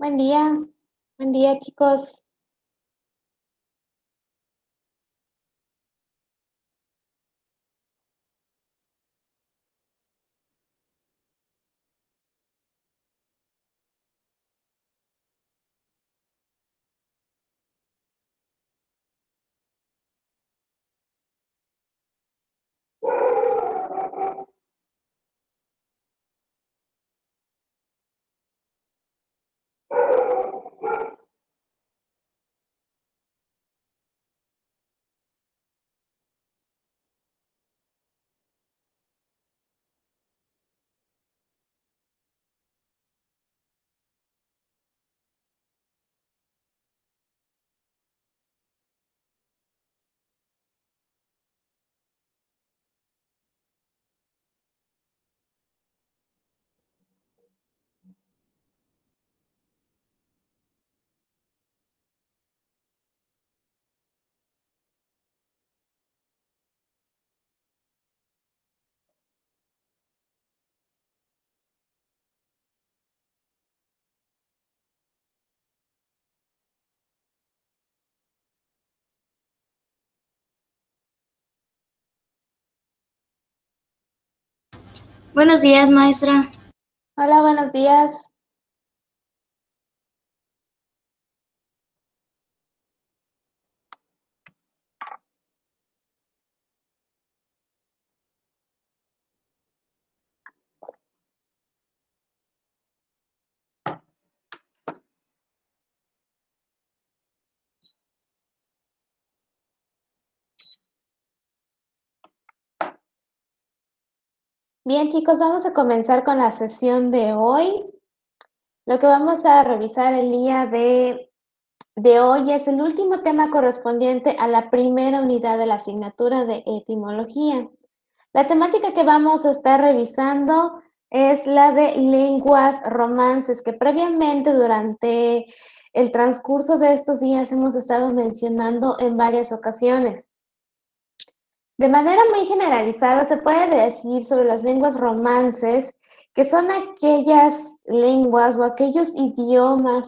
Buen día, chicos. Buenos días, maestra. Hola, buenos días. Bien, chicos, vamos a comenzar con la sesión de hoy. Lo que vamos a revisar el día de hoy es el último tema correspondiente a la primera unidad de la asignatura de etimología. La temática que vamos a estar revisando es la de lenguas romances, que previamente durante el transcurso de estos días hemos estado mencionando en varias ocasiones. De manera muy generalizada, se puede decir sobre las lenguas romances que son aquellas lenguas o aquellos idiomas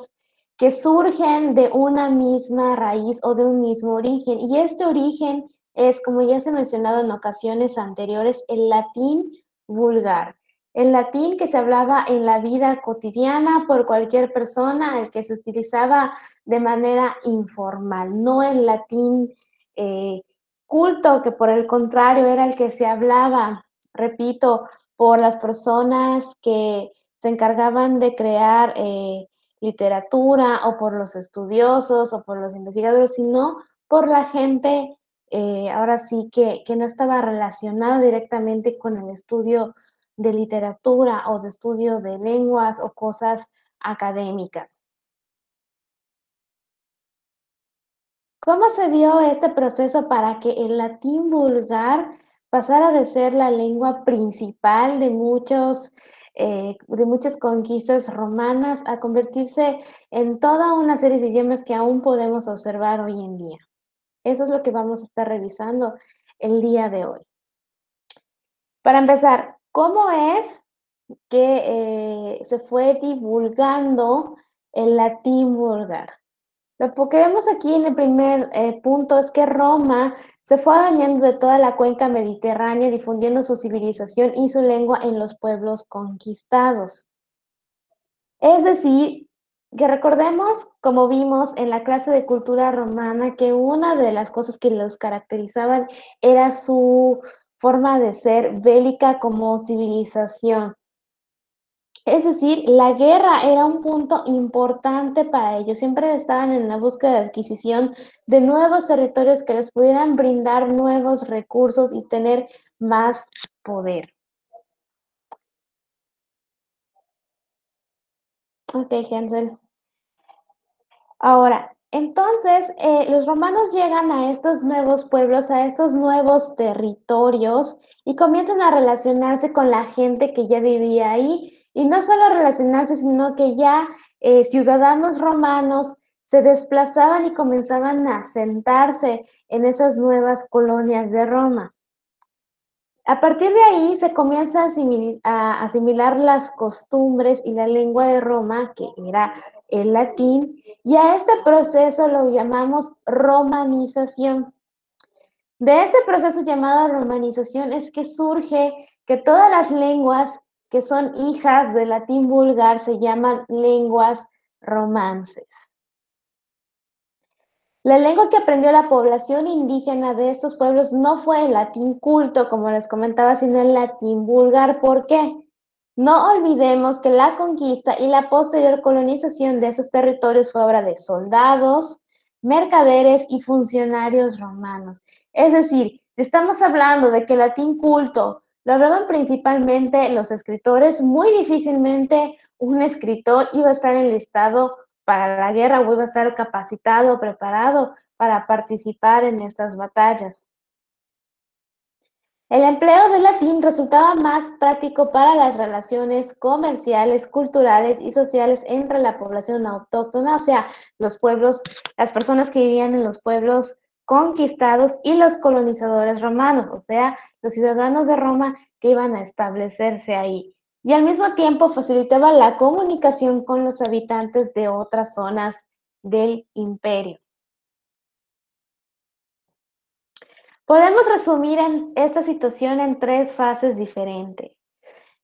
que surgen de una misma raíz o de un mismo origen. Y este origen es, como ya se ha mencionado en ocasiones anteriores, el latín vulgar. El latín que se hablaba en la vida cotidiana por cualquier persona, el que se utilizaba de manera informal, no el latín culto, que por el contrario era el que se hablaba, repito, por las personas que se encargaban de crear literatura o por los estudiosos o por los investigadores, sino por la gente, ahora sí que no estaba relacionada directamente con el estudio de literatura o de estudio de lenguas o cosas académicas. ¿Cómo se dio este proceso para que el latín vulgar pasara de ser la lengua principal de muchas conquistas romanas a convertirse en toda una serie de idiomas que aún podemos observar hoy en día? Eso es lo que vamos a estar revisando el día de hoy. Para empezar, ¿cómo es que se fue divulgando el latín vulgar? Lo que vemos aquí en el primer punto es que Roma se fue adueñando de toda la cuenca mediterránea, difundiendo su civilización y su lengua en los pueblos conquistados. Es decir, que recordemos, como vimos en la clase de cultura romana, que una de las cosas que los caracterizaban era su forma de ser bélica como civilización. Es decir, la guerra era un punto importante para ellos. Siempre estaban en la búsqueda de adquisición de nuevos territorios que les pudieran brindar nuevos recursos y tener más poder. Ok, Hansel. Ahora, entonces, los romanos llegan a estos nuevos pueblos, a estos nuevos territorios y comienzan a relacionarse con la gente que ya vivía ahí. Y no solo relacionarse, sino que ya ciudadanos romanos se desplazaban y comenzaban a asentarse en esas nuevas colonias de Roma. A partir de ahí se comienza a asimilar las costumbres y la lengua de Roma, que era el latín, y a este proceso lo llamamos romanización. De este proceso llamado romanización es que surge que todas las lenguas que son hijas del latín vulgar se llaman lenguas romances. La lengua que aprendió la población indígena de estos pueblos no fue el latín culto, como les comentaba, sino el latín vulgar. ¿Por qué? No olvidemos que la conquista y la posterior colonización de esos territorios fue obra de soldados, mercaderes y funcionarios romanos. Es decir, si estamos hablando de que el latín culto lo hablaban principalmente los escritores, muy difícilmente un escritor iba a estar enlistado para la guerra o iba a estar capacitado, preparado para participar en estas batallas. El empleo del latín resultaba más práctico para las relaciones comerciales, culturales y sociales entre la población autóctona, o sea, los pueblos, las personas que vivían en los pueblos conquistados y los colonizadores romanos, o sea, los ciudadanos de Roma que iban a establecerse ahí. Y al mismo tiempo facilitaba la comunicación con los habitantes de otras zonas del imperio. Podemos resumir esta situación en tres fases diferentes.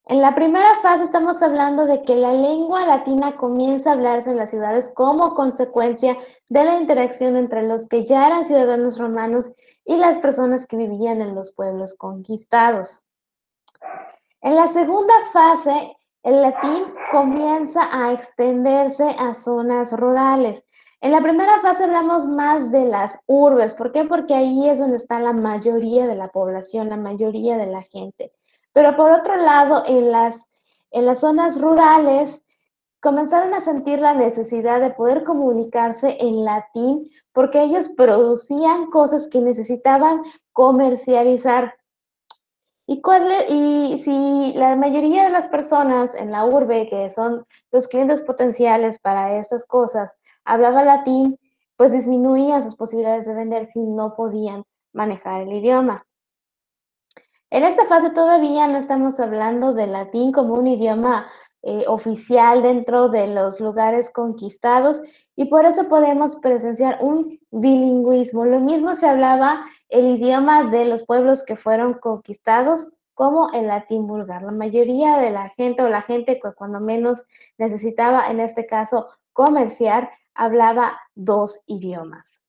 En la primera fase estamos hablando de que la lengua latina comienza a hablarse en las ciudades como consecuencia de la interacción entre los que ya eran ciudadanos romanos y las personas que vivían en los pueblos conquistados. En la segunda fase, el latín comienza a extenderse a zonas rurales. En la primera fase hablamos más de las urbes. ¿Por qué? Porque ahí es donde está la mayoría de la población, la mayoría de la gente. Pero por otro lado, en las zonas rurales comenzaron a sentir la necesidad de poder comunicarse en latín porque ellos producían cosas que necesitaban comercializar. Y si la mayoría de las personas en la urbe, que son los clientes potenciales para estas cosas, hablaba latín, pues disminuían sus posibilidades de vender si no podían manejar el idioma. En esta fase todavía no estamos hablando del latín como un idioma oficial dentro de los lugares conquistados y por eso podemos presenciar un bilingüismo. Lo mismo se hablaba el idioma de los pueblos que fueron conquistados como el latín vulgar. La mayoría de la gente o la gente que cuando menos necesitaba, en este caso, comerciar, hablaba dos idiomas.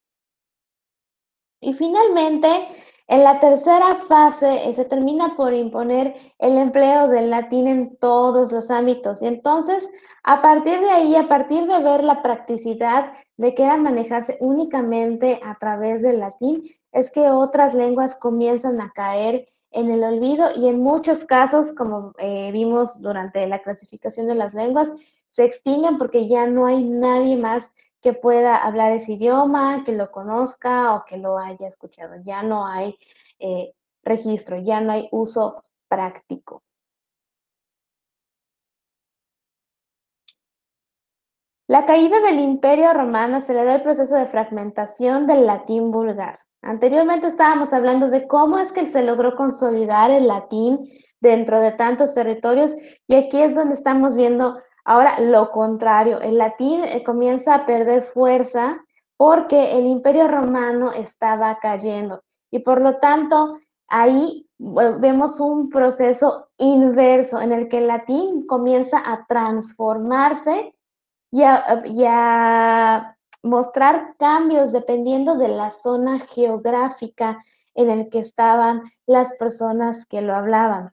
Y finalmente, en la tercera fase se termina por imponer el empleo del latín en todos los ámbitos. Y entonces, a partir de ahí, a partir de ver la practicidad de que era manejarse únicamente a través del latín, es que otras lenguas comienzan a caer en el olvido y en muchos casos, como vimos durante la clasificación de las lenguas, se extinguen porque ya no hay nadie más que pueda hablar ese idioma, que lo conozca o que lo haya escuchado. Ya no hay registro, ya no hay uso práctico. La caída del Imperio Romano aceleró el proceso de fragmentación del latín vulgar. Anteriormente estábamos hablando de cómo es que se logró consolidar el latín dentro de tantos territorios y aquí es donde estamos viendo ahora lo contrario. El latín comienza a perder fuerza porque el Imperio Romano estaba cayendo y por lo tanto ahí vemos un proceso inverso en el que el latín comienza a transformarse y a mostrar cambios dependiendo de la zona geográfica en el que estaban las personas que lo hablaban.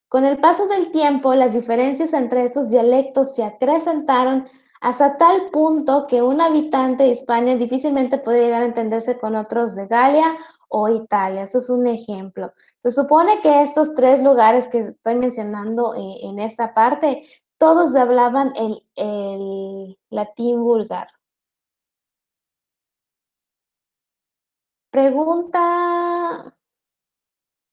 Con el paso del tiempo, las diferencias entre estos dialectos se acrecentaron hasta tal punto que un habitante de Hispania difícilmente podría llegar a entenderse con otros de Galia o Italia. Eso es un ejemplo. Se supone que estos tres lugares que estoy mencionando en esta parte, todos hablaban el latín vulgar. Pregunta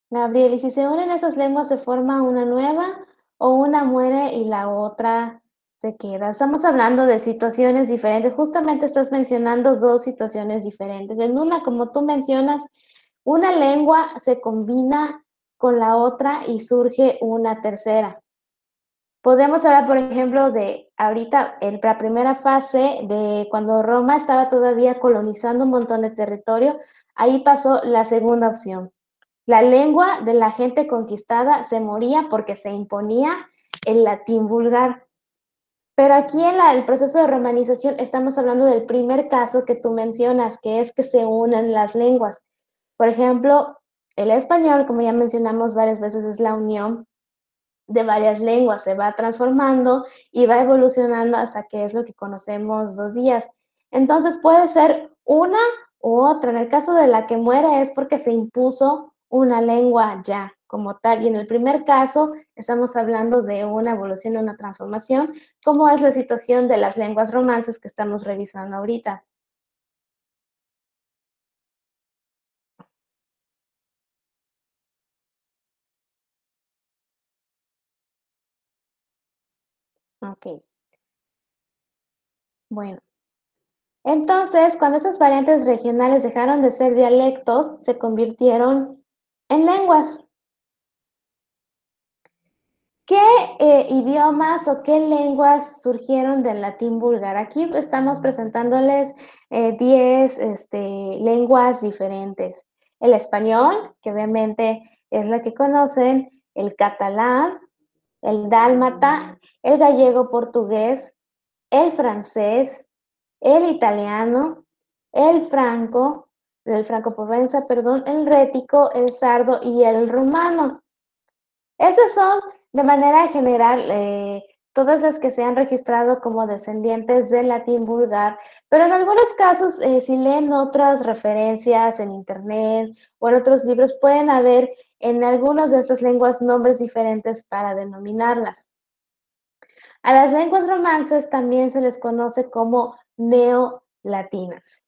Gabriel, ¿y si se unen esas lenguas se forma una nueva o una muere y la otra se queda? Estamos hablando de situaciones diferentes. Justamente estás mencionando dos situaciones diferentes. En una, como tú mencionas, una lengua se combina con la otra y surge una tercera. Podemos hablar, por ejemplo, de ahorita, en la primera fase de cuando Roma estaba todavía colonizando un montón de territorio, ahí pasó la segunda opción. La lengua de la gente conquistada se moría porque se imponía el latín vulgar. Pero aquí en el proceso de romanización estamos hablando del primer caso que tú mencionas, que es que se unen las lenguas. Por ejemplo, el español, como ya mencionamos varias veces, es la unión de varias lenguas, se va transformando y va evolucionando hasta que es lo que conocemos 2 días. Entonces puede ser una u otra. En el caso de la que muere es porque se impuso una lengua ya como tal. Y en el primer caso estamos hablando de una evolución, una transformación, como es la situación de las lenguas romances que estamos revisando ahorita. Ok, bueno. Entonces, cuando esas variantes regionales dejaron de ser dialectos, se convirtieron en lenguas. ¿Qué idiomas o qué lenguas surgieron del latín vulgar? Aquí estamos presentándoles 10 lenguas diferentes. El español, que obviamente es la que conocen, el catalán, el dálmata, el gallego portugués, el francés, el italiano, el franco-provenza, perdón, el rético, el sardo y el rumano. Esas son, de manera general, todas las que se han registrado como descendientes del latín vulgar, pero en algunos casos, si leen otras referencias en internet o en otros libros, pueden haber en algunas de estas lenguas nombres diferentes para denominarlas. A las lenguas romances también se les conoce como neolatinas.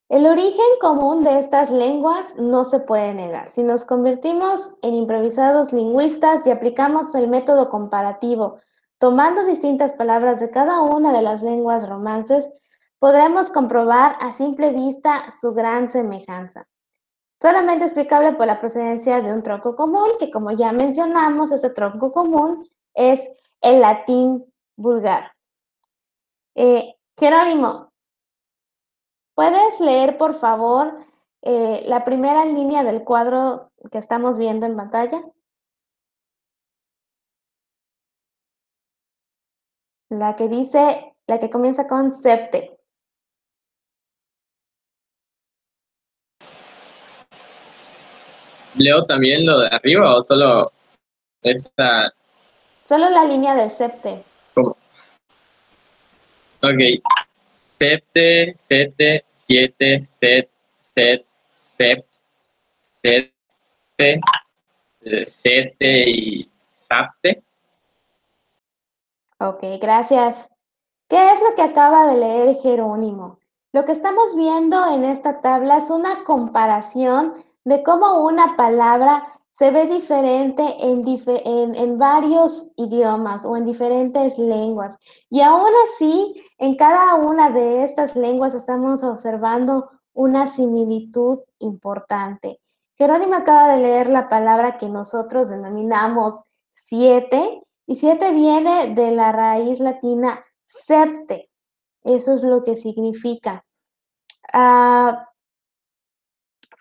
El origen común de estas lenguas no se puede negar. Si nos convertimos en improvisados lingüistas y aplicamos el método comparativo, tomando distintas palabras de cada una de las lenguas romances, podremos comprobar a simple vista su gran semejanza. Solamente explicable por la procedencia de un tronco común, que como ya mencionamos, ese tronco común es el latín vulgar. Jerónimo, ¿puedes leer, por favor, la primera línea del cuadro que estamos viendo en pantalla? La que dice, la que comienza con septe. ¿Leo también lo de arriba o solo esta? Solo la línea de septe. ¿Cómo? Ok. Septe, sete, siete, set, set, sept, sete, sete y sapte. Ok, gracias. ¿Qué es lo que acaba de leer Jerónimo? Lo que estamos viendo en esta tabla es una comparación de cómo una palabra se ve diferente en varios idiomas o en diferentes lenguas. Y aún así, en cada una de estas lenguas estamos observando una similitud importante. Jerónimo acaba de leer la palabra que nosotros denominamos siete, y siete viene de la raíz latina septe. Eso es lo que significa.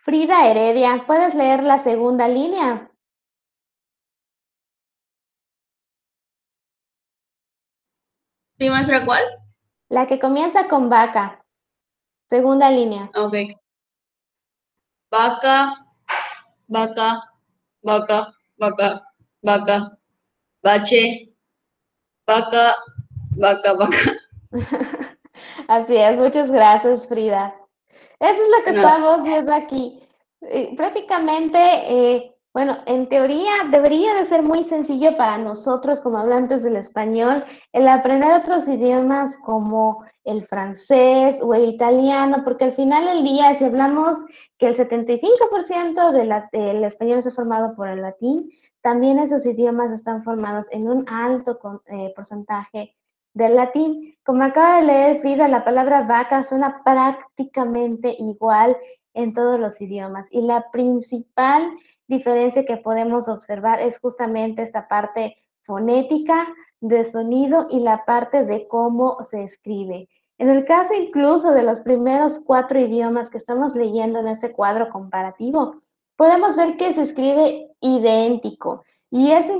Frida Heredia, ¿puedes leer la segunda línea? Sí, maestra, ¿cuál? La que comienza con vaca. Segunda línea. Ok. Vaca, vaca, vaca, vaca, vaca, bache, vaca, vaca, vaca. Así es, muchas gracias, Frida. Eso es lo que De nada. estamos viendo aquí. Prácticamente, bueno, en teoría debería de ser muy sencillo para nosotros como hablantes del español el aprender otros idiomas como el francés o el italiano, porque al final del día, si hablamos que el 75% del español está formado por el latín, también esos idiomas están formados en un alto porcentaje del latín. Como acaba de leer Frida, la palabra vaca suena prácticamente igual en todos los idiomas. Y la principal diferencia que podemos observar es justamente esta parte fonética, de sonido y la parte de cómo se escribe. En el caso incluso de los primeros 4 idiomas que estamos leyendo en este cuadro comparativo, podemos ver que se escribe idéntico. Y es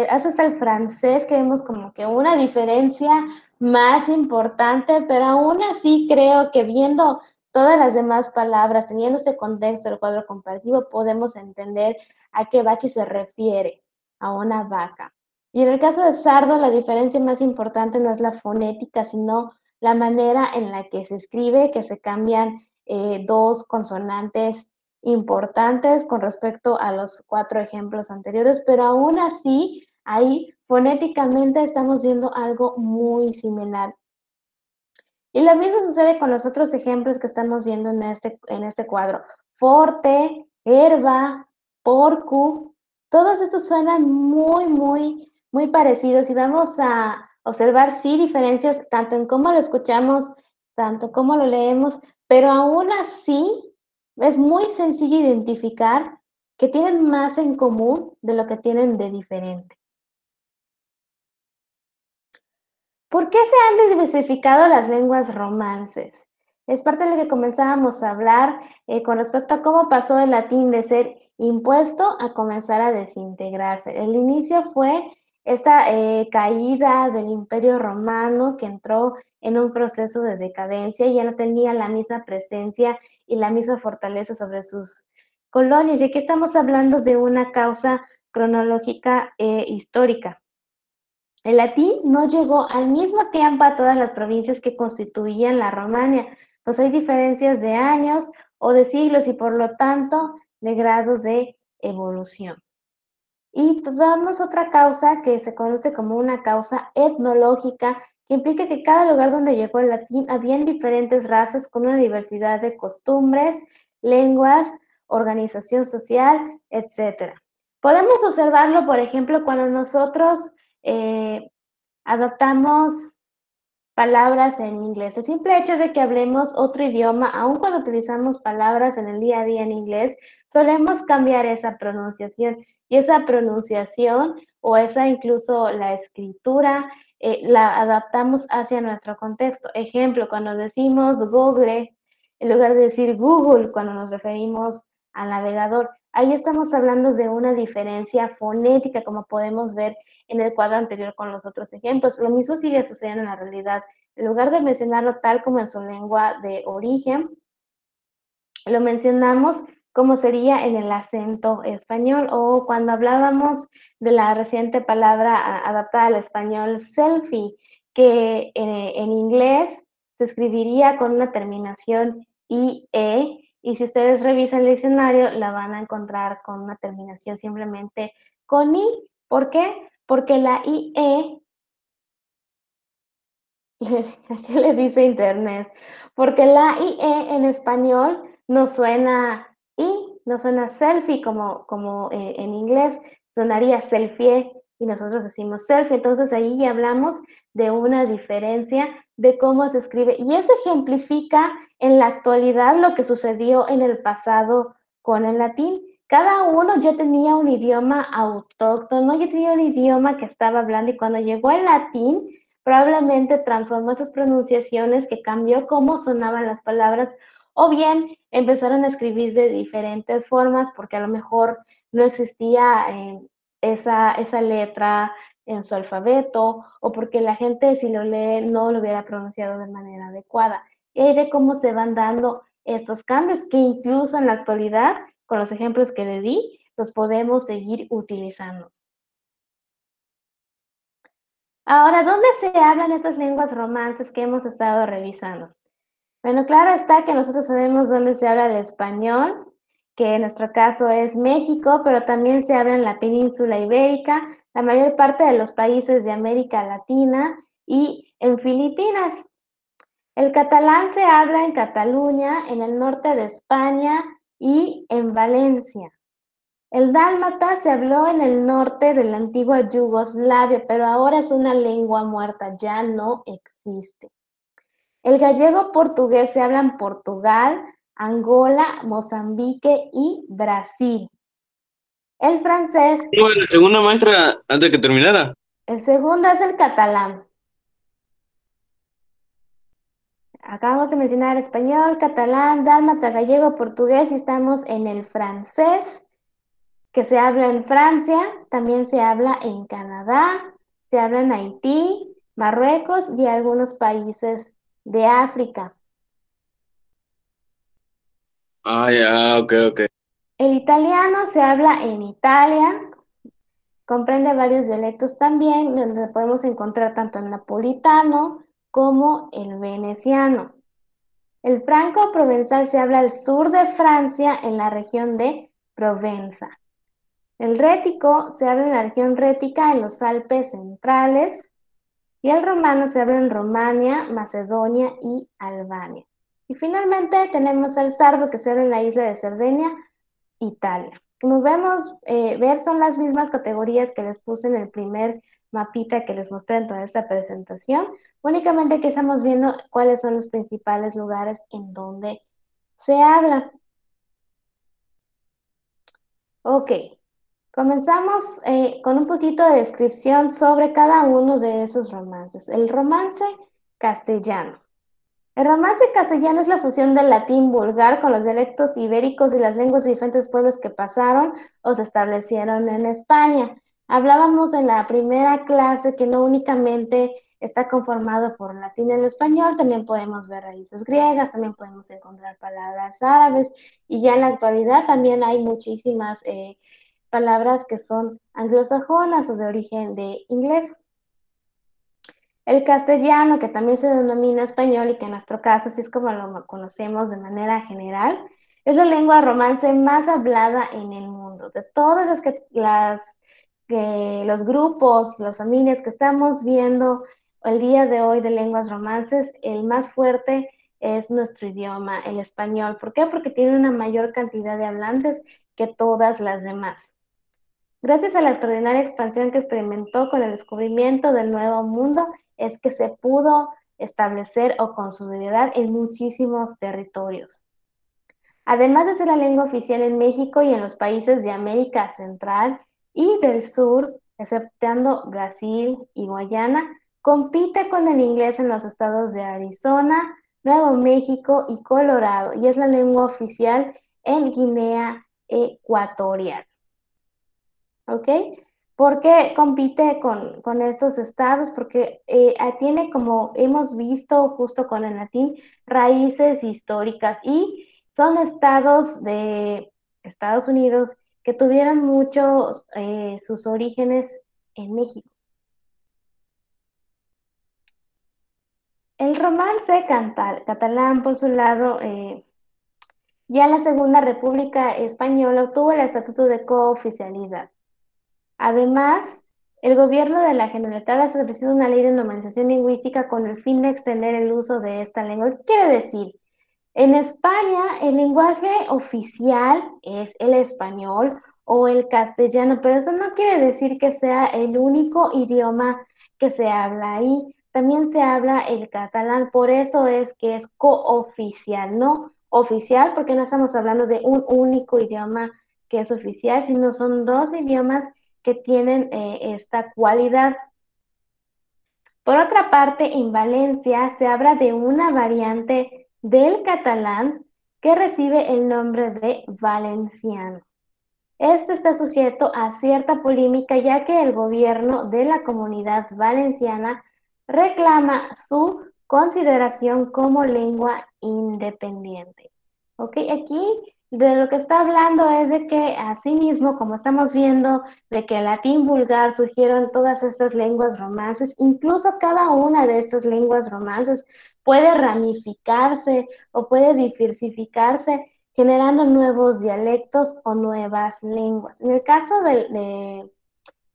hasta el francés que vemos como que una diferencia más importante, pero aún así creo que viendo todas las demás palabras, teniendo ese contexto del cuadro comparativo, podemos entender a qué bachi se refiere, a una vaca. Y en el caso de sardo, la diferencia más importante no es la fonética, sino la manera en la que se escribe, que se cambian 2 consonantes importantes con respecto a los 4 ejemplos anteriores, pero aún así, ahí fonéticamente estamos viendo algo muy similar. Y lo mismo sucede con los otros ejemplos que estamos viendo en este cuadro. Forte, herba, porcu, todos estos suenan muy parecidos y vamos a observar, sí, diferencias tanto en cómo lo escuchamos, tanto como lo leemos, pero aún así es muy sencillo identificar que tienen más en común de lo que tienen de diferente. ¿Por qué se han diversificado las lenguas romances? Es parte de lo que comenzábamos a hablar con respecto a cómo pasó el latín de ser impuesto a comenzar a desintegrarse. El inicio fue esta caída del Imperio Romano que entró en un proceso de decadencia y ya no tenía la misma presencia y la misma fortaleza sobre sus colonias. Y aquí estamos hablando de una causa cronológica histórica. El latín no llegó al mismo tiempo a todas las provincias que constituían la Romania, pues hay diferencias de años o de siglos y por lo tanto de grado de evolución. Y damos otra causa que se conoce como una causa etnológica, que implica que cada lugar donde llegó el latín habían diferentes razas con una diversidad de costumbres, lenguas, organización social, etc. Podemos observarlo, por ejemplo, cuando nosotros adoptamos palabras en inglés. El simple hecho de que hablemos otro idioma, aun cuando utilizamos palabras en el día a día en inglés, solemos cambiar esa pronunciación. Y esa pronunciación o esa incluso la escritura la adaptamos hacia nuestro contexto. Ejemplo, cuando decimos Google, en lugar de decir Google cuando nos referimos al navegador, ahí estamos hablando de una diferencia fonética, como podemos ver en el cuadro anterior con los otros ejemplos. Lo mismo sigue sucediendo en la realidad. En lugar de mencionarlo tal como en su lengua de origen, lo mencionamos como sería en el acento español, o cuando hablábamos de la reciente palabra adaptada al español selfie, que en inglés se escribiría con una terminación IE, y si ustedes revisan el diccionario la van a encontrar con una terminación simplemente con I. ¿Por qué? Porque la IE, ¿qué le dice internet? Porque la IE en español no suena I, no suena selfie como en inglés, sonaría selfie y nosotros decimos selfie. Entonces ahí ya hablamos de una diferencia de cómo se escribe. Y eso ejemplifica en la actualidad lo que sucedió en el pasado con el latín. Cada uno ya tenía un idioma autóctono, ya tenía un idioma que estaba hablando y cuando llegó el latín, probablemente transformó esas pronunciaciones, que cambió cómo sonaban las palabras, o bien empezaron a escribir de diferentes formas porque a lo mejor no existía esa letra en su alfabeto, o porque la gente, si lo lee, no lo hubiera pronunciado de manera adecuada. Y de cómo se van dando estos cambios, que incluso en la actualidad, con los ejemplos que le di, los podemos seguir utilizando. Ahora, ¿dónde se hablan estas lenguas romances que hemos estado revisando? Bueno, claro está que nosotros sabemos dónde se habla el español, que en nuestro caso es México, pero también se habla en la península ibérica, la mayor parte de los países de América Latina y en Filipinas. El catalán se habla en Cataluña, en el norte de España y en Valencia. El dálmata se habló en el norte de la antigua Yugoslavia, pero ahora es una lengua muerta, ya no existe. El gallego portugués se habla en Portugal, Angola, Mozambique y Brasil. El francés, No, la segunda maestra, antes de que terminara. el segundo es el catalán. Acabamos de mencionar español, catalán, dálmata, gallego, portugués y estamos en el francés, que se habla en Francia, también se habla en Canadá, se habla en Haití, Marruecos y algunos países de África. Ah, ya, ok, ok. El italiano se habla en Italia, comprende varios dialectos también, donde podemos encontrar tanto el napolitano como el veneciano. El franco-provenzal se habla al sur de Francia, en la región de Provenza. El rético se habla en la región rética, en los Alpes centrales. Y el romano se habla en Romania, Macedonia y Albania. Y finalmente tenemos el sardo, que se habla en la isla de Cerdeña, Italia. Como vemos, ver son las mismas categorías que les puse en el primer mapita que les mostré en toda esta presentación, únicamente que estamos viendo cuáles son los principales lugares en donde se habla. Ok, comenzamos con un poquito de descripción sobre cada uno de esos romances. El romance castellano. El romance castellano es la fusión del latín vulgar con los dialectos ibéricos y las lenguas de diferentes pueblos que pasaron o se establecieron en España. Hablábamos en la primera clase que no únicamente está conformado por latín y el español, también podemos ver raíces griegas, también podemos encontrar palabras árabes y ya en la actualidad también hay muchísimas palabras que son anglosajonas o de origen de inglés. El castellano, que también se denomina español y que en nuestro caso, así es como lo conocemos de manera general, es la lengua romance más hablada en el mundo. De todos los grupos, las familias que estamos viendo el día de hoy de lenguas romances, el más fuerte es nuestro idioma, el español. ¿Por qué? Porque tiene una mayor cantidad de hablantes que todas las demás. Gracias a la extraordinaria expansión que experimentó con el descubrimiento del Nuevo Mundo, es que se pudo establecer o consolidar en muchísimos territorios. Además de ser la lengua oficial en México y en los países de América Central y del Sur, exceptuando Brasil y Guayana, compite con el inglés en los estados de Arizona, Nuevo México y Colorado, y es la lengua oficial en Guinea Ecuatorial. ¿Ok? ¿Por qué compite con estos estados? Porque tiene, como hemos visto justo con el latín, raíces históricas y son estados de Estados Unidos que tuvieron muchos sus orígenes en México. El romance catalán, por su lado, ya en la Segunda República Española obtuvo el estatuto de cooficialidad. Además, el gobierno de la Generalitat ha establecido una ley de normalización lingüística con el fin de extender el uso de esta lengua. ¿Qué quiere decir? En España, el lenguaje oficial es el español o el castellano, pero eso no quiere decir que sea el único idioma que se habla ahí. También se habla el catalán, por eso es que es cooficial, no oficial, porque no estamos hablando de un único idioma que es oficial, sino son dos idiomas que tienen esta cualidad. Por otra parte, en Valencia se habla de una variante del catalán que recibe el nombre de valenciano. Este está sujeto a cierta polémica ya que el gobierno de la Comunidad Valenciana reclama su consideración como lengua independiente. ¿Ok? Aquí de lo que está hablando es de que asimismo, como estamos viendo, de que el latín vulgar surgieron todas estas lenguas romances, incluso cada una de estas lenguas romances puede ramificarse o puede diversificarse generando nuevos dialectos o nuevas lenguas. En el caso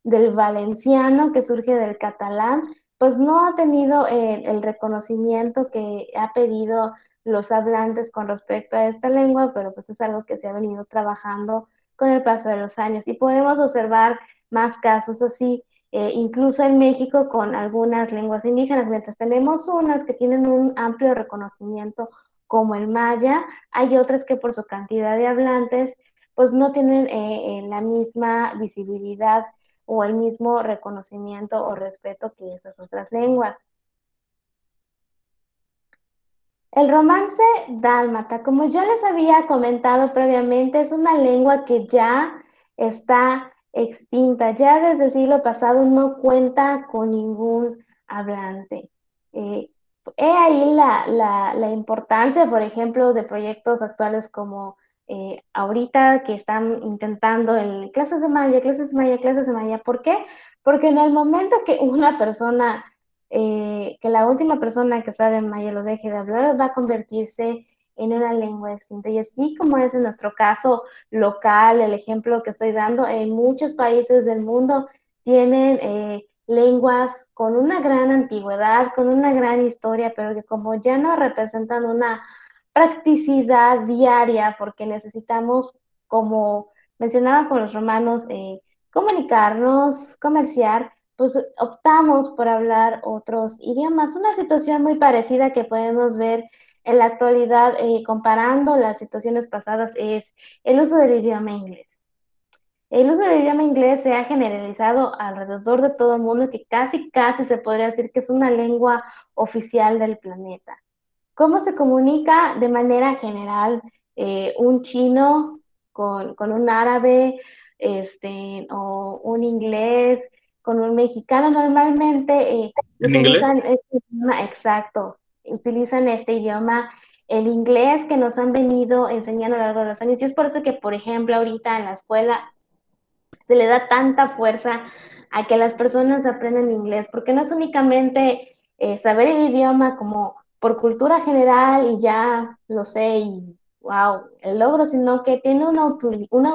del valenciano, que surge del catalán, pues no ha tenido el reconocimiento que ha pedido los hablantes con respecto a esta lengua, pero pues es algo que se ha venido trabajando con el paso de los años. Y podemos observar más casos así, incluso en México con algunas lenguas indígenas, mientras tenemos unas que tienen un amplio reconocimiento como el maya, hay otras que por su cantidad de hablantes pues no tienen la misma visibilidad o el mismo reconocimiento o respeto que esas otras lenguas. El romance dálmata, como ya les había comentado previamente, es una lengua que ya está extinta. Ya desde el siglo pasado no cuenta con ningún hablante. He ahí la importancia, por ejemplo, de proyectos actuales como ahorita que están intentando el clases de maya, clases de maya, clases de maya. ¿Por qué? Porque en el momento que una persona que la última persona que sabe maya lo deje de hablar, va a convertirse en una lengua extinta. Y así como es en nuestro caso local, el ejemplo que estoy dando, en muchos países del mundo tienen lenguas con una gran antigüedad, con una gran historia, pero que como ya no representan una practicidad diaria, porque necesitamos, como mencionaban con los romanos, comunicarnos, comerciar, pues optamos por hablar otros idiomas. Una situación muy parecida que podemos ver en la actualidad, comparando las situaciones pasadas, es el uso del idioma inglés. El uso del idioma inglés se ha generalizado alrededor de todo el mundo, que casi se podría decir que es una lengua oficial del planeta. ¿Cómo se comunica de manera general un chino con un árabe, o un inglés con un mexicano? Normalmente ¿En inglés? utilizan este idioma, exacto, utilizan este idioma, el inglés que nos han venido enseñando a lo largo de los años. Y es por eso que, por ejemplo, ahorita en la escuela se le da tanta fuerza a que las personas aprendan inglés, porque no es únicamente saber el idioma como por cultura general y ya lo sé y wow, el logro, sino que tiene una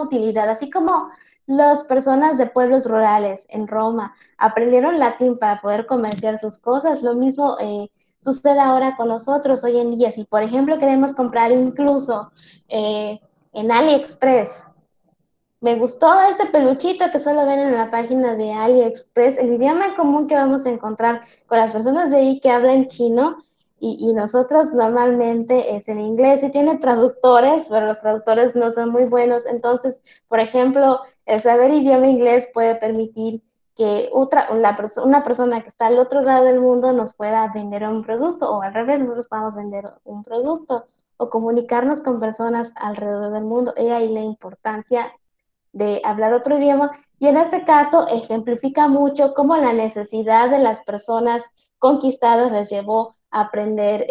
utilidad, así como las personas de pueblos rurales en Roma aprendieron latín para poder comerciar sus cosas. Lo mismo sucede ahora con nosotros hoy en día. Si, por ejemplo, queremos comprar incluso en AliExpress, me gustó este peluchito que solo ven en la página de AliExpress. El idioma común que vamos a encontrar con las personas de ahí que hablan chino y nosotros normalmente es el inglés, y tiene traductores, pero los traductores no son muy buenos. Entonces, por ejemplo, el saber idioma inglés puede permitir que una persona que está al otro lado del mundo nos pueda vender un producto, o al revés, nosotros podamos vender un producto o comunicarnos con personas alrededor del mundo. Y ahí la importancia de hablar otro idioma, y en este caso ejemplifica mucho cómo la necesidad de las personas conquistadas les llevó a aprender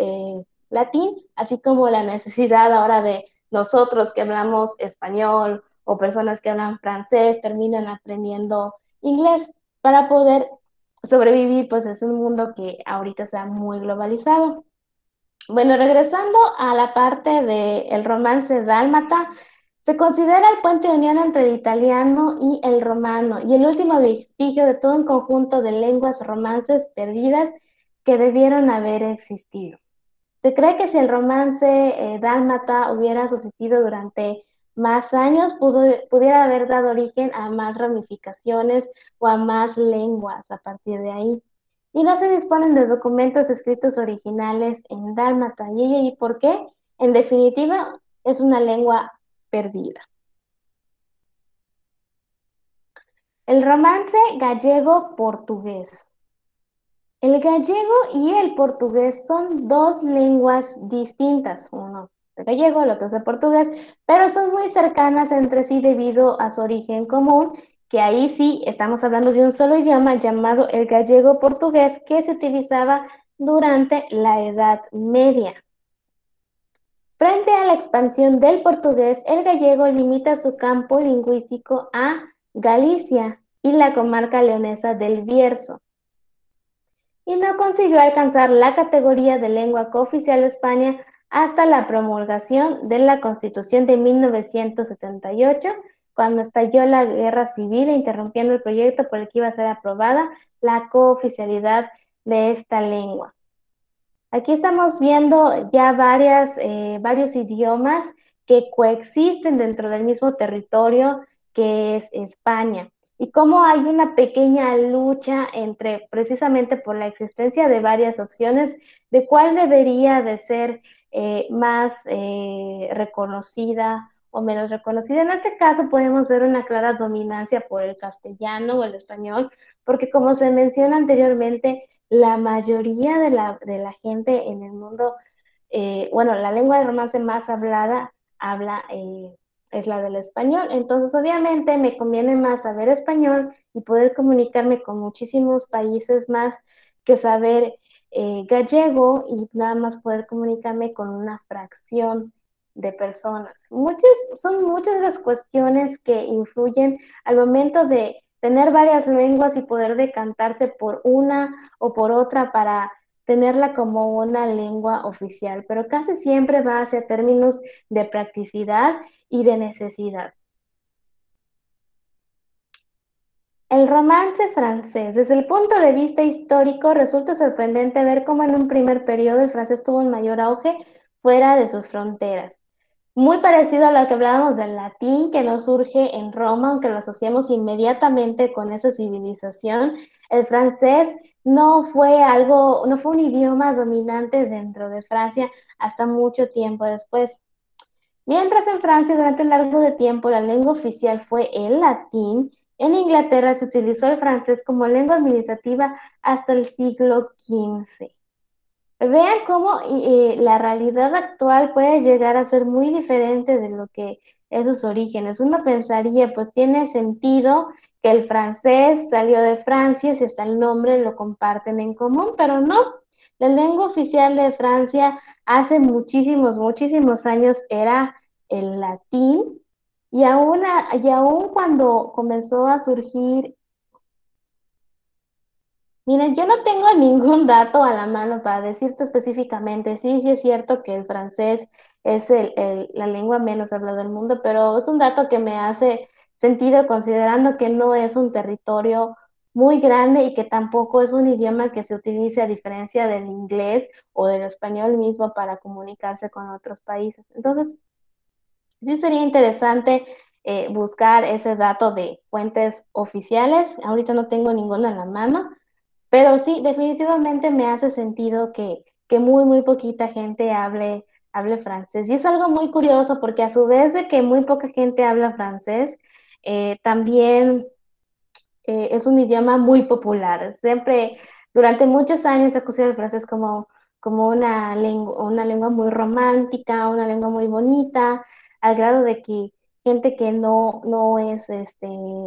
latín, así como la necesidad ahora de nosotros que hablamos español o personas que hablan francés terminan aprendiendo inglés para poder sobrevivir, pues es un mundo que ahorita está muy globalizado. Bueno, regresando a la parte del romance dálmata, se considera el puente de unión entre el italiano y el romano, y el último vestigio de todo un conjunto de lenguas romances perdidas que debieron haber existido. Se cree que si el romance dálmata hubiera subsistido durante más años, pudiera haber dado origen a más ramificaciones o a más lenguas a partir de ahí. Y no se disponen de documentos escritos originales en dálmata. ¿Y por qué? En definitiva, es una lengua perdida. El romance gallego-portugués. El gallego y el portugués son dos lenguas distintas, uno de gallego, el otro es de portugués, pero son muy cercanas entre sí debido a su origen común, que ahí sí estamos hablando de un solo idioma llamado el gallego-portugués, que se utilizaba durante la Edad Media. Frente a la expansión del portugués, el gallego limita su campo lingüístico a Galicia y la comarca leonesa del Bierzo, y no consiguió alcanzar la categoría de lengua cooficial de España hasta la promulgación de la Constitución de 1978, cuando estalló la Guerra Civil, interrumpiendo el proyecto por el que iba a ser aprobada la cooficialidad de esta lengua. Aquí estamos viendo ya varios idiomas que coexisten dentro del mismo territorio que es España, y cómo hay una pequeña lucha precisamente por la existencia de varias opciones de cuál debería de ser más reconocida o menos reconocida. En este caso podemos ver una clara dominancia por el castellano o el español, porque como se menciona anteriormente, la mayoría de la gente en el mundo, bueno, la lengua de romance más hablada es la del español. Entonces, obviamente, me conviene más saber español y poder comunicarme con muchísimos países más que saber gallego y nada más poder comunicarme con una fracción de personas. Son muchas las cuestiones que influyen al momento de tener varias lenguas y poder decantarse por una o por otra para tenerla como una lengua oficial, pero casi siempre va hacia términos de practicidad y de necesidad. El romance francés. Desde el punto de vista histórico, resulta sorprendente ver cómo en un primer periodo el francés tuvo un mayor auge fuera de sus fronteras. Muy parecido a lo que hablábamos del latín, que no surge en Roma, aunque lo asociamos inmediatamente con esa civilización, el francés no fue un idioma dominante dentro de Francia hasta mucho tiempo después. Mientras en Francia durante un largo de tiempo la lengua oficial fue el latín, en Inglaterra se utilizó el francés como lengua administrativa hasta el siglo XV. Vean cómo la realidad actual puede llegar a ser muy diferente de lo que es sus orígenes. Uno pensaría, pues tiene sentido que el francés salió de Francia, si hasta el nombre lo comparten en común, pero no. La lengua oficial de Francia hace muchísimos, muchísimos años era el latín, y aún cuando comenzó a surgir. Miren, yo no tengo ningún dato a la mano para decirte específicamente. Sí, sí es cierto que el francés es la lengua menos hablada del mundo, pero es un dato que me hace sentido considerando que no es un territorio muy grande y que tampoco es un idioma que se utilice a diferencia del inglés o del español mismo para comunicarse con otros países. Entonces, sí sería interesante buscar ese dato de fuentes oficiales. Ahorita no tengo ninguna a la mano. Pero sí, definitivamente me hace sentido que muy, muy poquita gente hable francés. Y es algo muy curioso porque a su vez de que muy poca gente habla francés, también es un idioma muy popular. Siempre, durante muchos años se acusa el francés como una lengua muy romántica, una lengua muy bonita, al grado de que gente que no es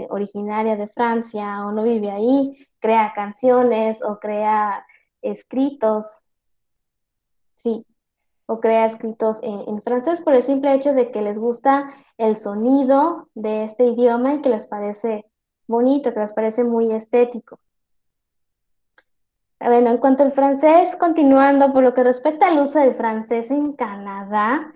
originaria de Francia o no vive ahí, crea canciones o crea escritos, sí, o crea escritos en francés por el simple hecho de que les gusta el sonido de este idioma y que les parece bonito, que les parece muy estético. Bueno, en cuanto al francés, continuando, por lo que respecta al uso del francés en Canadá,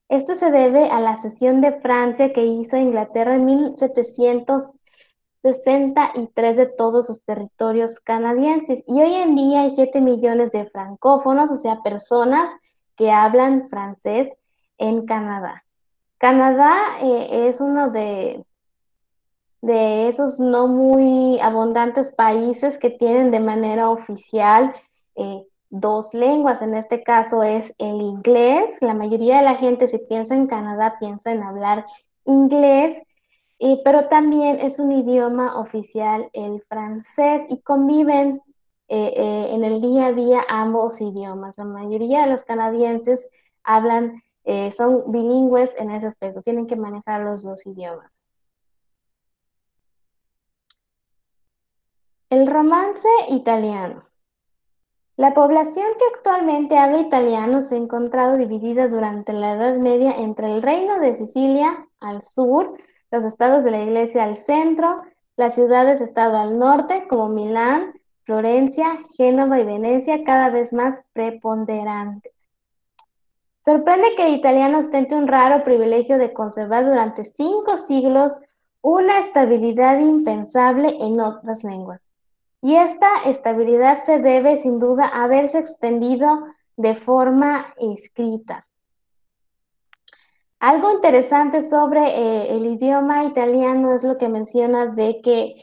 esto se debe a la cesión de Francia que hizo Inglaterra en 1763 de todos sus territorios canadienses. Y hoy en día hay 7 millones de francófonos, o sea, personas que hablan francés en Canadá. Canadá es uno de esos no muy abundantes países que tienen de manera oficial dos lenguas. En este caso es el inglés. La mayoría de la gente, si piensa en Canadá, piensa en hablar inglés, pero también es un idioma oficial el francés y conviven en el día a día ambos idiomas. La mayoría de los canadienses son bilingües en ese aspecto, tienen que manejar los dos idiomas. El romance italiano. La población que actualmente habla italiano se ha encontrado dividida durante la Edad Media entre el Reino de Sicilia al sur, los estados de la Iglesia al centro, las ciudades-estado al norte, como Milán, Florencia, Génova y Venecia, cada vez más preponderantes. Sorprende que el italiano ostente un raro privilegio de conservar durante 5 siglos una estabilidad impensable en otras lenguas. Y esta estabilidad se debe, sin duda, a haberse extendido de forma escrita. Algo interesante sobre el idioma italiano es lo que menciona de que,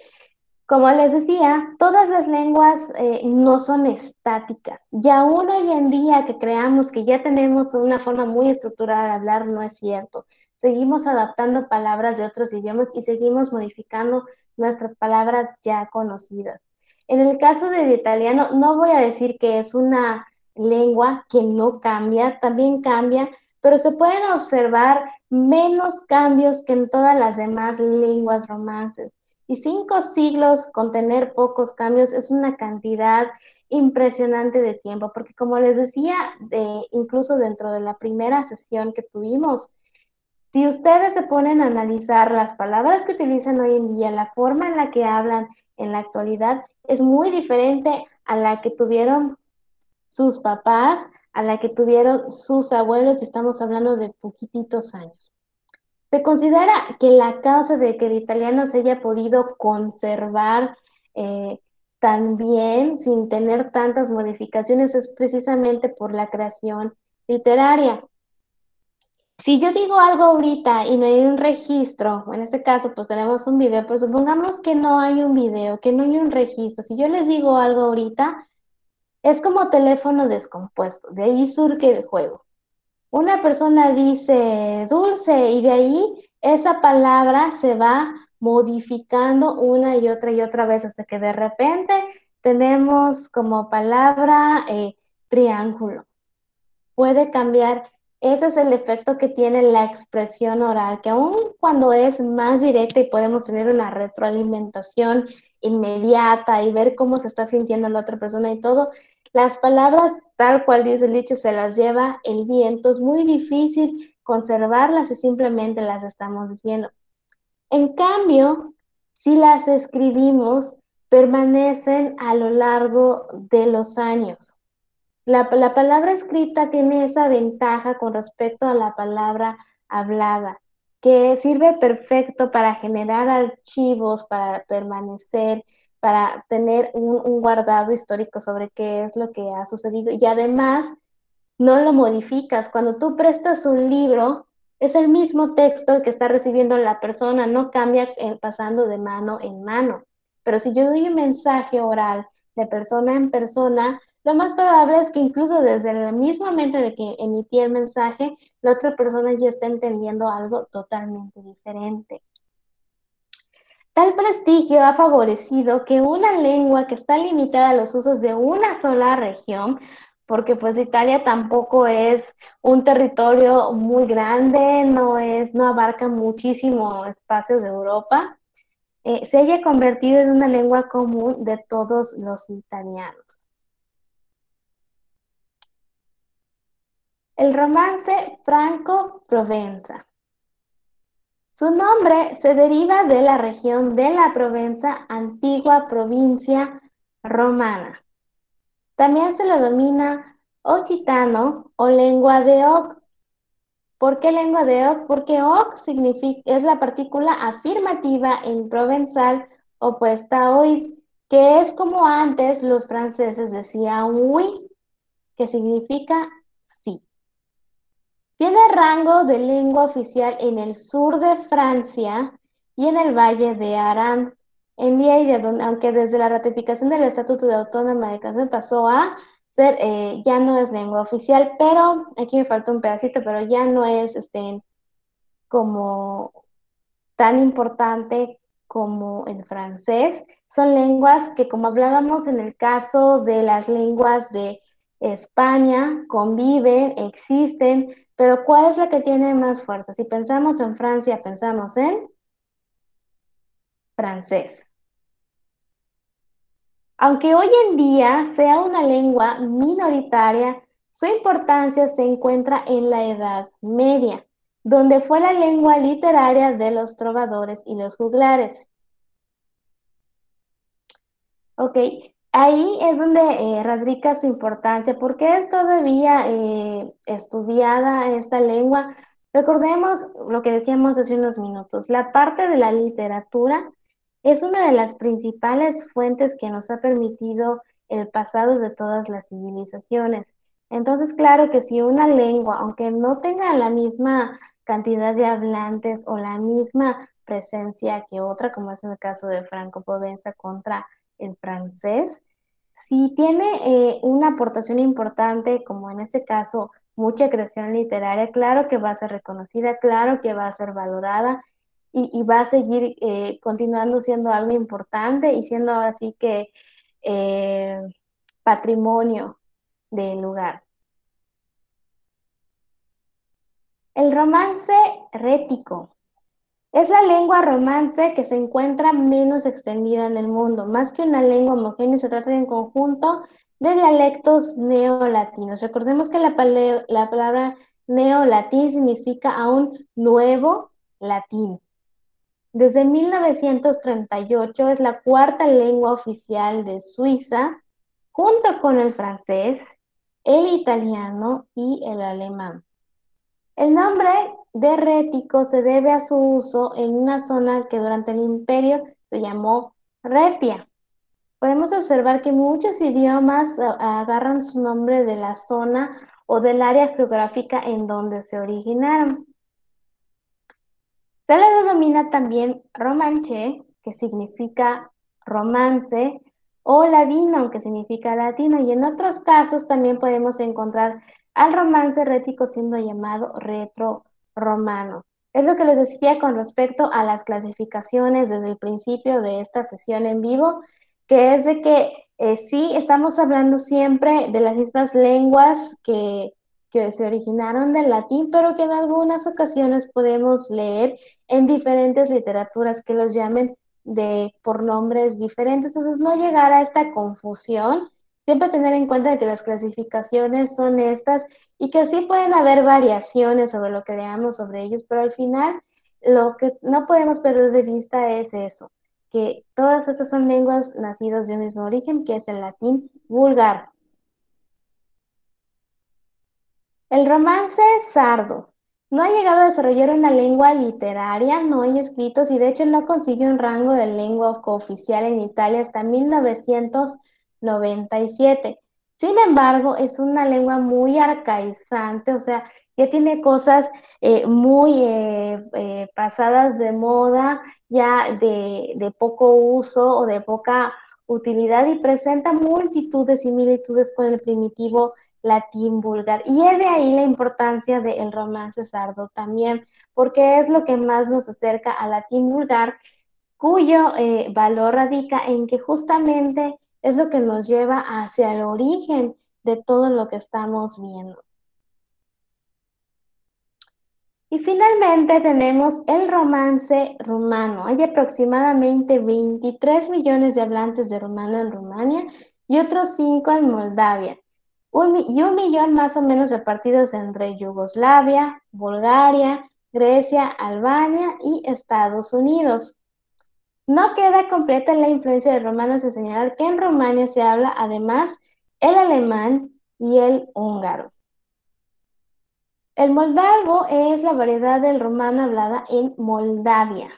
como les decía, todas las lenguas no son estáticas. Y aún hoy en día que creamos que ya tenemos una forma muy estructurada de hablar, no es cierto. seguimos adaptando palabras de otros idiomas y seguimos modificando nuestras palabras ya conocidas. En el caso del italiano, no voy a decir que es una lengua que no cambia, también cambia, pero se pueden observar menos cambios que en todas las demás lenguas romances. Y 5 siglos con tener pocos cambios es una cantidad impresionante de tiempo, porque como les decía, incluso dentro de la primera sesión que tuvimos, si ustedes se ponen a analizar las palabras que utilizan hoy en día, la forma en la que hablan en la actualidad, es muy diferente a la que tuvieron sus papás, a la que tuvieron sus abuelos, y estamos hablando de poquititos años. Se considera que la causa de que el italiano se haya podido conservar tan bien, sin tener tantas modificaciones, es precisamente por la creación literaria. Si yo digo algo ahorita y no hay un registro, en este caso pues tenemos un video, pero supongamos que no hay un video, que no hay un registro. Si yo les digo algo ahorita, es como teléfono descompuesto, de ahí surge el juego. Una persona dice dulce y de ahí esa palabra se va modificando una y otra vez hasta que de repente tenemos como palabra triángulo. Puede cambiar. Ese es el efecto que tiene la expresión oral, que aun cuando es más directa y podemos tener una retroalimentación inmediata y ver cómo se está sintiendo la otra persona y todo, las palabras, tal cual dice el dicho, se las lleva el viento. Es muy difícil conservarlas si simplemente las estamos diciendo. En cambio, si las escribimos, permanecen a lo largo de los años. La palabra escrita tiene esa ventaja con respecto a la palabra hablada, que sirve perfecto para generar archivos, para permanecer, para tener un guardado histórico sobre qué es lo que ha sucedido. Y además, no lo modificas. Cuando tú prestas un libro, es el mismo texto que está recibiendo la persona, no cambia pasando de mano en mano. Pero si yo doy un mensaje oral de persona en persona, lo más probable es que incluso desde el mismo momento en el que emití el mensaje, la otra persona ya está entendiendo algo totalmente diferente. Tal prestigio ha favorecido que una lengua que está limitada a los usos de una sola región, porque pues Italia tampoco es un territorio muy grande, no abarca muchísimo espacio de Europa, se haya convertido en una lengua común de todos los italianos. El romance Franco-Provenza. Su nombre se deriva de la región de la Provenza, antigua provincia romana. También se lo denomina occitano o lengua de Oc. ¿Por qué lengua de Oc? Porque Oc es la partícula afirmativa en provenzal opuesta a oír, que es como antes los franceses decían oui, que significa sí. Tiene rango de lengua oficial en el sur de Francia y en el Valle de Arán. En día y aunque desde la ratificación del Estatuto de Autónoma de Canción pasó a ser, ya no es lengua oficial, pero aquí me falta un pedacito, pero ya no es como tan importante como el francés. Son lenguas que, como hablábamos en el caso de las lenguas de España, conviven, existen, pero ¿cuál es la que tiene más fuerza? Si pensamos en Francia, pensamos en francés. Aunque hoy en día sea una lengua minoritaria, su importancia se encuentra en la Edad Media, donde fue la lengua literaria de los trovadores y los juglares. Ok, ahí es donde radica su importancia. ¿Por qué es todavía estudiada esta lengua? Recordemos lo que decíamos hace unos minutos. La parte de la literatura es una de las principales fuentes que nos ha permitido el pasado de todas las civilizaciones. Entonces, claro que si una lengua, aunque no tenga la misma cantidad de hablantes o la misma presencia que otra, como es en el caso de Franco-Provenza contra el francés, si tiene una aportación importante, como en este caso mucha creación literaria, claro que va a ser reconocida, claro que va a ser valorada y va a seguir continuando siendo algo importante y siendo ahora sí que eh, patrimonio del lugar. El romance rético. Es la lengua romance que se encuentra menos extendida en el mundo. Más que una lengua homogénea, se trata de un conjunto de dialectos neolatinos. Recordemos que la palabra neolatín significa aún nuevo latín. Desde 1938 es la cuarta lengua oficial de Suiza, junto con el francés, el italiano y el alemán. El nombre de rético se debe a su uso en una zona que durante el imperio se llamó Retia. Podemos observar que muchos idiomas agarran su nombre de la zona o del área geográfica en donde se originaron. Se le denomina también romanche, que significa romance, o ladino, que significa latino, y en otros casos también podemos encontrar al romance rético siendo llamado retro-romano. Es lo que les decía con respecto a las clasificaciones desde el principio de esta sesión en vivo, que es de que sí estamos hablando siempre de las mismas lenguas que se originaron del latín, pero que en algunas ocasiones podemos leer en diferentes literaturas que los llamen por nombres diferentes. Entonces, no llegar a esta confusión, siempre tener en cuenta que las clasificaciones son estas y que sí pueden haber variaciones sobre lo que leamos sobre ellos, pero al final lo que no podemos perder de vista es eso, que todas estas son lenguas nacidas de un mismo origen, que es el latín vulgar. El romance sardo. No ha llegado a desarrollar una lengua literaria, no hay escritos y de hecho no consiguió un rango de lengua cooficial en Italia hasta 1997. Sin embargo, es una lengua muy arcaizante, o sea, ya tiene cosas muy pasadas de moda, ya de poco uso o de poca utilidad y presenta multitud de similitudes con el primitivo latín vulgar. Y es de ahí la importancia del romance sardo también, porque es lo que más nos acerca al latín vulgar, cuyo valor radica en que justamente es lo que nos lleva hacia el origen de todo lo que estamos viendo. Y finalmente tenemos el romance rumano. Hay aproximadamente 23 millones de hablantes de rumano en Rumania y otros 5 en Moldavia. Y 1 millón más o menos repartidos entre Yugoslavia, Bulgaria, Grecia, Albania y Estados Unidos. No queda completa la influencia del romano sin señalar que en Rumania se habla además el alemán y el húngaro. El moldavo es la variedad del rumano hablada en Moldavia,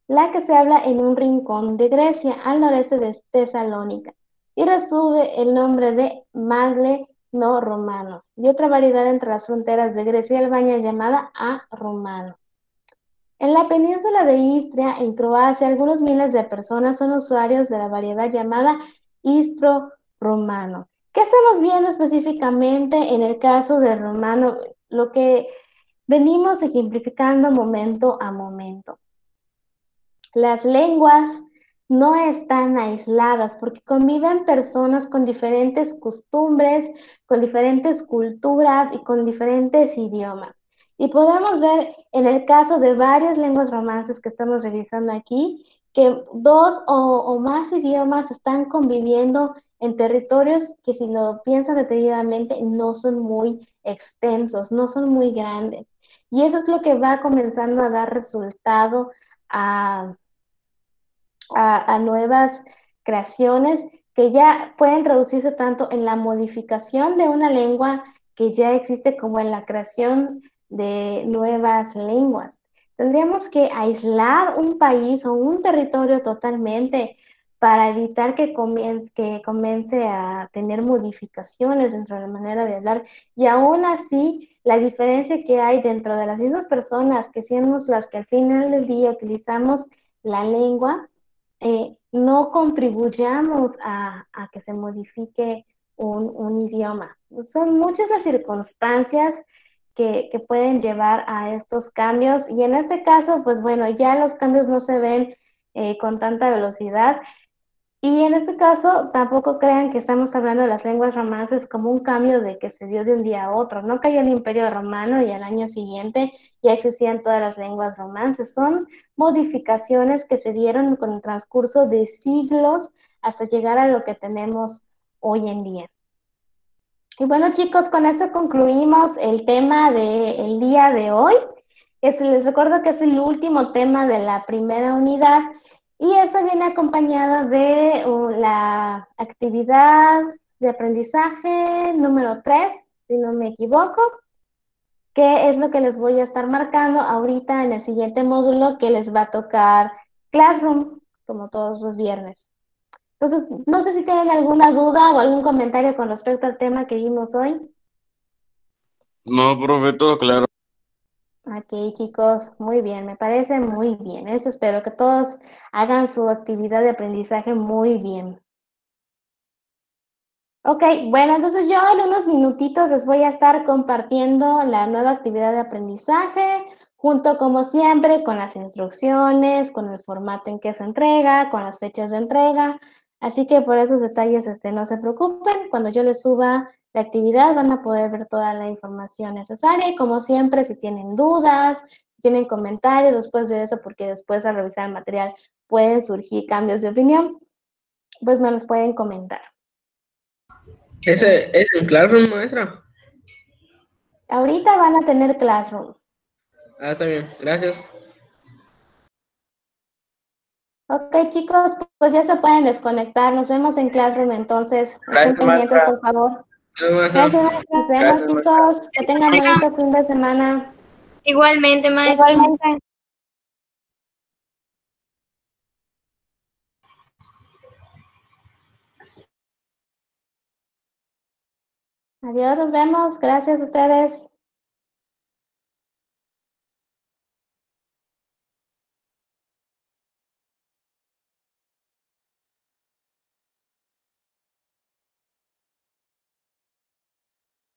la que se habla en un rincón de Grecia, al noreste de Tesalónica, y recibe el nombre de magle no romano, y otra variedad entre las fronteras de Grecia y Albania llamada a-rumano. En la península de Istria, en Croacia, algunos miles de personas son usuarios de la variedad llamada istro-rumano. ¿Qué estamos viendo específicamente en el caso del romano? Lo que venimos ejemplificando momento a momento. Las lenguas no están aisladas porque conviven personas con diferentes costumbres, con diferentes culturas y con diferentes idiomas. Y podemos ver en el caso de varias lenguas romances que estamos revisando aquí, que 2 o más idiomas están conviviendo en territorios que, si lo piensan detenidamente, no son muy extensos, no son muy grandes. Y eso es lo que va comenzando a dar resultado a nuevas creaciones que ya pueden traducirse tanto en la modificación de una lengua que ya existe como en la creación de nuevas lenguas. Tendríamos que aislar un país o un territorio totalmente para evitar que comience a tener modificaciones dentro de la manera de hablar. Y aún así, la diferencia que hay dentro de las mismas personas, que somos las que al final del día utilizamos la lengua, no contribuyamos a que se modifique un idioma. Son muchas las circunstancias que pueden llevar a estos cambios y en este caso, pues bueno, ya los cambios no se ven con tanta velocidad. Y en este caso, tampoco crean que estamos hablando de las lenguas romances como un cambio de que se dio de un día a otro. No cayó el Imperio Romano y al año siguiente ya existían todas las lenguas romances. Son modificaciones que se dieron con el transcurso de siglos hasta llegar a lo que tenemos hoy en día. Y bueno, chicos, con eso concluimos el tema del día de hoy. Les recuerdo que es el último tema de la primera unidad y eso viene acompañado de la actividad de aprendizaje número 3, si no me equivoco, que es lo que les voy a estar marcando ahorita en el siguiente módulo que les va a tocar Classroom, como todos los viernes. Entonces, no sé si tienen alguna duda o algún comentario con respecto al tema que vimos hoy. No, profe, todo claro. Ok, chicos, muy bien, me parece muy bien. Eso espero que todos hagan su actividad de aprendizaje muy bien. Ok, bueno, entonces yo en unos minutitos les voy a estar compartiendo la nueva actividad de aprendizaje, junto como siempre con las instrucciones, con el formato en que se entrega, con las fechas de entrega. Así que por esos detalles no se preocupen, cuando yo les suba la actividad van a poder ver toda la información necesaria y como siempre, si tienen dudas, si tienen comentarios después de eso, porque después al revisar el material pueden surgir cambios de opinión, pues me los pueden comentar. ¿Ese es en Classroom, maestra? Ahorita van a tener Classroom. Ah, está bien, gracias. Ok, chicos, pues ya se pueden desconectar. Nos vemos en Classroom entonces. Estén Gracias, pendientes, maestra. por favor. Maestra. Gracias, maestra. Nos vemos, Gracias, maestra. chicos. Que tengan bonito fin de semana. Igualmente, maestra. Igualmente. Adiós, nos vemos. Gracias a ustedes.